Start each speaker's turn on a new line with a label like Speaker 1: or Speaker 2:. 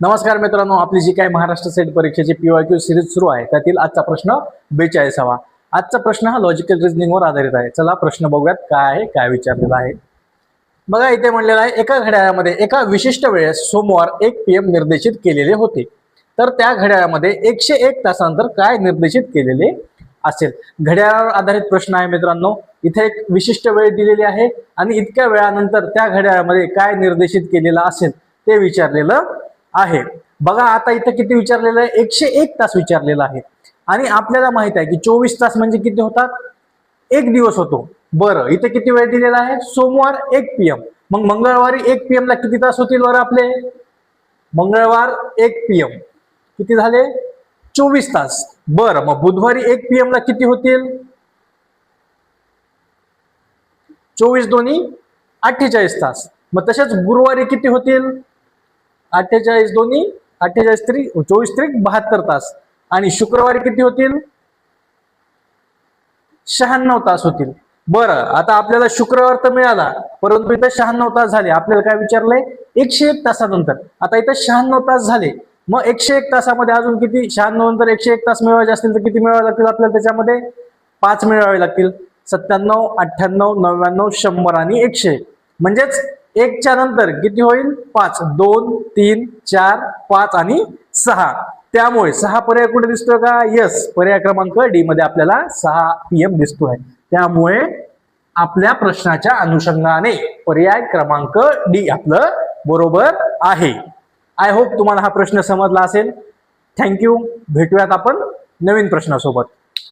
Speaker 1: नमस्कार मित्रांनो, आपली जी काही महाराष्ट्र सेट परीक्षेची PYQ सिरीज सुरू आहे त्यातील आजचा प्रश्न 42वा। आजचा प्रश्न हा लॉजिकल रिझनिंगवर आधारित आहे। चला प्रश्न बघूयात काय आहे, काय विचारलेला आहे। बघा इथे म्हणलेलं आहे, एका घड्याळामध्ये एका विशिष्ट वेळेस सोमवार 1 PM निर्देशित केलेले होते, तर त्या घड्याळामध्ये 101 तासानंतर काय निर्देशित केलेले असेल। घड्याळावर आधारित प्रश्न आहे मित्रांनो। इथे एक विशिष्ट वेळ दिलेली आहे आणि इतक्या वेळानंतर त्या घड्याळामध्ये काय निर्देशित केलेलं असेल ते विचारलेलं आहे। बघा आता इथे किती विचारलेलं आहे, 101 तास विचारलेला आहे आणि आपल्याला माहित आहे की 24 तास म्हणजे किती होतात, एक दिवस होतो। बरं इथे किती वेळ दिलेला आहे, सोमवार 1 PM। मग मंगळवारी 1 PM ला किती तास होतील बरं आपले, मंगळवार 1 PM किती झाले, 24 तास। बरं मग बुधवारी 1 PM ला किती होतील, 24 दोन्ही 48 तास। मग तसेच गुरुवारी किती होतील, 48 दोन्ही 48 त्रिक 24 त्रिक 72 तास। आणि शुक्रवारी किती होतील, 96 तास होतील। बरं आता आपल्याला शुक्रवार तर मिळाला, परंतु इथे 96 तास झाले। आपल्याला काय विचारलंय, 101 तासानंतर। आता इथे 96 तास झाले, मग 101 तासामध्ये अजून किती, 96 नंतर 101 तास मिळवायचे असतील तर किती मिळवावे लागतील आपल्याला, त्याच्यामध्ये 5 मिळवावे लागतील। 97, 98, 99, 100 आणि 101। म्हणजेच 1 च्या नंतर किती होईल, 5, 2, 3, 4, 5 आणि 6। त्यामुळे 6 पर्याय कुठे दिसतोय का, यस पर्याय क्रमांक डी मध्ये आपल्याला 6 PM दिसतोय। त्यामुळे आपल्या प्रश्नाच्या अनुषंगाने पर्याय क्रमांक डी आपलं बरोबर आहे। आय होप तुम्हाला हा प्रश्न समजला असेल। थँक्यू, भेटूयात आपण नवीन प्रश्नासोबत।